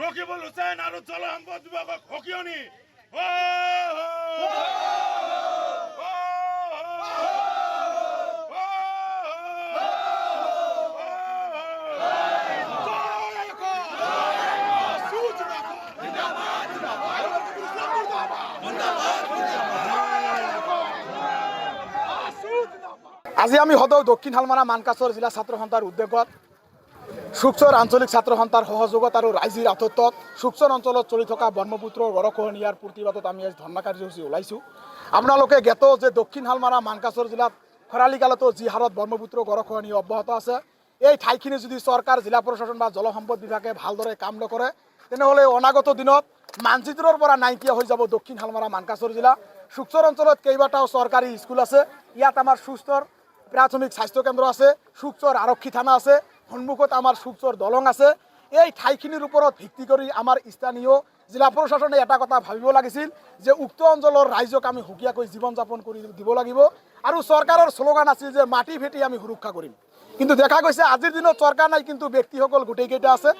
Rakibul Hussain R জলসম্পদ বিভাগক হকিয়নি আজি আমি সদৌ দক্ষিণ হালমাৰা মানকাছৰ জিলা ছাত্ৰ সন্থাৰ উদ্যোগত শুকচৰ আঞ্চলিক ছাত্ৰ সন্থাৰ সহযোগত আৰু ৰাইজৰ আঠত্বত শুকচৰ অঞ্চলত চলি থকা ব্ৰহ্মপুত্ৰ গড়খহনীয়াৰ প্ৰতিবাদত আমি আজি ধৰ্ণা কাৰ্যসূচী ওলাইছোঁ। আপোনালোকে জ্ঞাত যে দক্ষিণ হালমাৰা মানকাছৰ জিলাত খৰালি কালতো যি হাৰত ব্ৰহ্মপুত্ৰ গড়খহনীয়া অব্যাহত আছে, এই ঠাইখিনি যদি চৰকাৰ, জিলা প্ৰশাসন বা জলসম্পদ বিভাগে ভালদৰে কাম নকৰে তেনেহ'লে অনাগত দিনত মানচিত্ৰৰ পৰা নাইকিয়া হৈ যাব দক্ষিণ হালমাৰা মানকাছৰ জিলা। শুকচৰ অঞ্চলত কেইবাটাও চৰকাৰী স্কুল আছে, ইয়াত আমাৰ সুস্থৰ প্ৰাথমিক স্বাস্থ্য কেন্দ্ৰ আছে, শুকচৰ আৰক্ষী থানা আছে, সন্মুখত আমাৰ শুকচৰ দলং আছে। এই ঠাইখিনিৰ ওপৰত ভিত্তি কৰি আমাৰ স্থানীয় জিলা প্ৰশাসনে এটা কথা ভাবিব লাগিছিল যে উক্ত অঞ্চলৰ ৰাইজক আমি সুকীয়াকৈ জীৱন যাপন কৰি দিব লাগিব। আৰু চৰকাৰৰ শ্লোগান আছিল যে মাটি ভেটি আমি সুৰক্ষা কৰিম, কিন্তু দেখা গৈছে আজিৰ দিনত চৰকাৰ নাই, কিন্তু ব্যক্তিসকল গোটেইকেইটা আছে।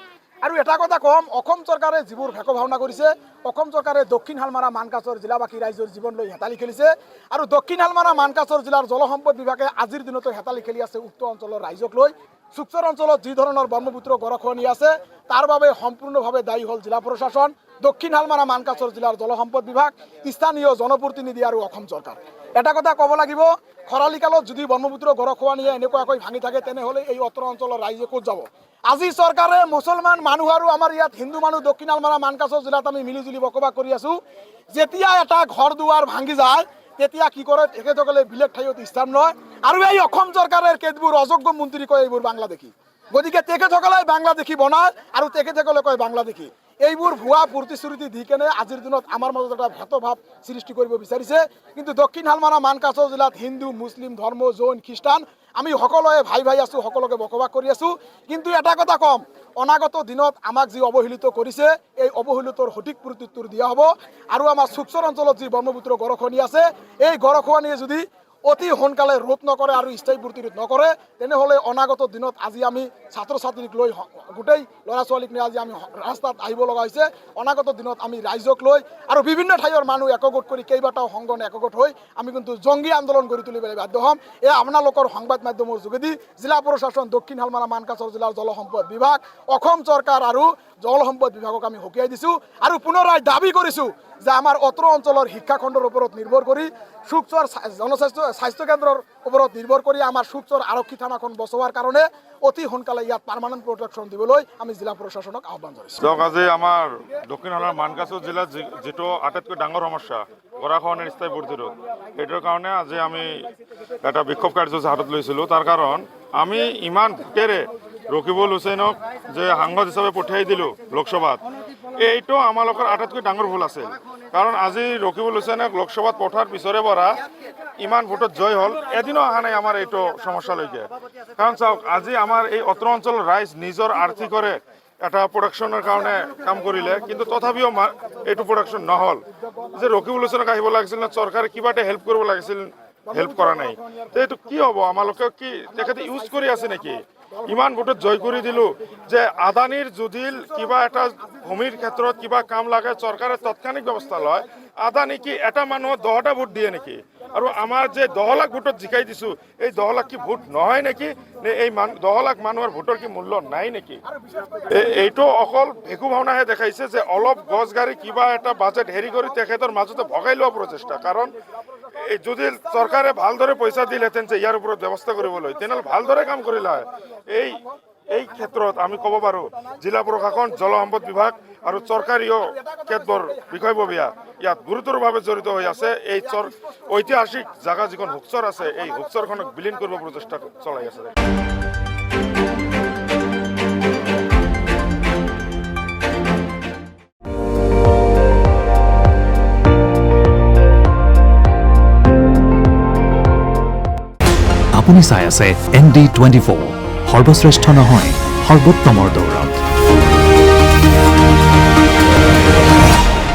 আৰু এটা কথা কম, অসম চৰকাৰে যিবোৰ ভেক ভাওনা কৰিছে, অসম চৰকাৰে দক্ষিণ হালমাৰা মানকাছৰ জিলাবাসী ৰাইজৰ জীৱন লৈ হেতালি খেলিছে। আৰু দক্ষিণ হালমাৰা মানকাছৰ জিলাৰ জলসম্পদ বিভাগে আজিৰ দিনতো হেতালি খেলি আছে উক্ত অঞ্চলৰ ৰাইজক লৈ। শুকচৰ অঞ্চলত যি ধৰণৰ ব্ৰহ্মপুত্ৰ গড়খহনীয়া আছে তাৰ বাবে সম্পূৰ্ণভাৱে দায়ী হ'ল জিলা প্ৰশাসন, দক্ষিণ হালমাৰা মানকাছৰ জিলাৰ জলসম্পদ বিভাগ, স্থানীয় জনপ্ৰতিনিধি আৰু অসম চৰকাৰ। এটা কথা ক'ব লাগিব, খৰালি কালত যদি ব্ৰহ্মপুত্ৰ গড়খহনীয়া এনেকুৱাকৈ ভাঙি থাকে তেনেহ'লে এই অত্ৰ অঞ্চলৰ ৰাইজে ক'ত যাব? আজি চৰকাৰে মুছলমান মানুহ আৰু আমাৰ ইয়াত হিন্দু মানুহ দক্ষিণ হালমাৰা মানকাছৰ জিলাত আমি মিলিজুলি বসবাস কৰি আছোঁ। যেতিয়া এটা ঘৰ দুৱাৰ ভাঙি যায় তেতিয়া কি কৰে, তেখেতসকলে বেলেগ ঠাইত স্থান লয়। আৰু এই অসম চৰকাৰৰ কেতবোৰ অযোগ্য মন্ত্ৰী কয় এইবোৰ বাংলাদেশী, গতিকে তেখেতসকলে বাংলাদেশী বনায় আৰু তেখেতসকলে কয় বাংলাদেশী। এইবোৰ ভুৱা প্ৰতিশ্ৰুতি দি কেনে আজিৰ দিনত আমাৰ মাজত এটা ভেদভাৱ সৃষ্টি কৰিব বিচাৰিছে। কিন্তু দক্ষিণ হালমাৰা মানকাছৰ জিলাত হিন্দু, মুছলিম, ধৰ্ম, জৈন, খ্ৰীষ্টান আমি সকলোৱে ভাই ভাই আছোঁ, সকলোকে বসবাস কৰি আছোঁ। কিন্তু এটা কথা কম, অনাগত দিনত আমাক যি অৱহেলিত কৰিছে এই অৱহেলিতৰ সঠিক প্ৰত্যুত্তৰ দিয়া হ'ব। আৰু আমাৰ শুকচৰ অঞ্চলত যি ব্ৰহ্মপুত্ৰ গড়খহনীয়া আছে, এই গড়খহনীয়ে যদি অতি সোনকালে ৰোধ নকৰে আৰু স্থায়ী প্ৰতিৰোধ নকৰে তেনেহ'লে অনাগত দিনত আজি আমি ছাত্ৰ ছাত্ৰীক লৈ গোটেই ল'ৰা ছোৱালীক লৈ আজি আমি ৰাস্তাত আহিব লগা হৈছে। অনাগত দিনত আমি ৰাইজক লৈ আৰু বিভিন্ন ঠাইৰ মানুহ একগোট কৰি কেইবাটাও সংগঠন একগোট হৈ আমি কিন্তু জংগী আন্দোলন গঢ়ি তুলিবলৈ বাধ্য হ'ম। এয়া আপোনালোকৰ সংবাদ মাধ্যমৰ যোগেদি জিলা প্ৰশাসন, দক্ষিণ হালমাৰা মানকাছৰ জিলাৰ জলসম্পদ বিভাগ, অসম চৰকাৰ আৰু জলসম্পদ বিভাগক আমি সকীয়াই দিছোঁ আৰু পুনৰাই দাবী কৰিছোঁ যে আমাৰ অত্ৰ অঞ্চলৰ শিক্ষাখণ্ডৰ ওপৰত নিৰ্ভৰ কৰি, শুকচৰ স্বাস্থ্য কেন্দ্ৰৰ ওপৰত নিৰ্ভৰ কৰি আমাৰ শুকচৰ আৰক্ষী থানাখন বচোৱাৰ কাৰণে অতি সোনকালে ইয়াত পাৰ্মানেণ্ট প্ৰটেকশ্যন দিবলৈ আমি জিলা প্ৰশাসনক আহ্বান জনাইছোঁ। আজি আমাৰ দক্ষিণ হালমাৰা মানকাছৰ জিলাত যিটো আটাইতকৈ ডাঙৰ সমস্যা গড়খহনীয়াৰ স্থায়ী প্ৰতিৰোধ, সেইটোৰ কাৰণে আজি আমি এটা বিক্ষোভ কাৰ্যসূচী হাতত লৈছিলোঁ। তাৰ কাৰণ আমি ইমান ভোটেৰে ৰকিবুল হুছেইনক যে সাংসদ হিচাপে পঠিয়াই দিলোঁ লোকসভাত, এইটো আমালোকৰ আটাইতকৈ ডাঙৰ ভুল আছিল। কাৰণ আজি ৰকিবুল হুছেইনক লোকসভাত পঠাৰ পিছৰে পৰা ইমান ভোটত জয় হ'ল, এদিনো অহা নাই আমাৰ এইটো সমস্যালৈকে। কাৰণ চাওক, আজি আমাৰ এই অত্ৰ অঞ্চলৰ ৰাইজ নিজৰ আৰ্থিকৰে এটা প্ৰডাকশ্যনৰ কাৰণে কাম কৰিলে, কিন্তু তথাপিও এইটো প্ৰডাকশ্যন নহ'ল। যে ৰকিবুল হুছেইনক আহিব লাগিছিল নে চৰকাৰে কিবা এটা হেল্প কৰিব লাগিছিল, হেল্প কৰা নাই। এইটো কি হ'ব? আমালোকে কি তেখেতে ইউজ কৰি আছে নেকি? ইমান ভোটত জয় কৰি দিলোঁ যে আদানীৰ যদি কিবা এটা ভূমিৰ ক্ষেত্ৰত কিবা কাম লাগে চৰকাৰে তৎক্ষণিক ব্যৱস্থা লয়। আদানী কি এটা মানুহক 10টা ভোট দিয়ে নেকি? আৰু আমাৰ যে 10 লাখ ভোটত জিকাই দিছোঁ এই 10 লাখ কি ভোট নহয় নেকি নে এই 10 লাখ মানুহৰ ভোটৰ কি মূল্য নাই নেকি এইটো অকল ভেকু ভাওনাহে দেখাইছে যে অলপ গছ গাড়ী কিবা এটা বাজেট হেৰি কৰি তেখেতৰ মাজতে ভগাই লোৱা প্ৰচেষ্টা কাৰণ এই যদি চৰকাৰে ভালদৰে পইচা দিলেহেঁতেন যে ইয়াৰ ওপৰত ব্যৱস্থা কৰিবলৈ তেনেহ'লে ভালদৰে কাম কৰিলে হয় এই ক্ষেত্ৰত আমি ক'ব পাৰোঁ জিলা প্ৰশাসন জলসম্পদ বিভাগ আৰু চৰকাৰীয় কেতবোৰ বিষয়ববীয়া ইয়াত গুৰুতৰভাৱে জড়িত হৈ আছে এই ঐতিহাসিক জাগা যিখন হুকচৰ আছে এই হুকচৰখনক বিলীন কৰিব প্ৰচেষ্টা চলাই আছে আপুনি চাই আছে ND24 সৰ্বশ্ৰেষ্ঠ নহয় সৰ্বোত্তমৰ দৌৰত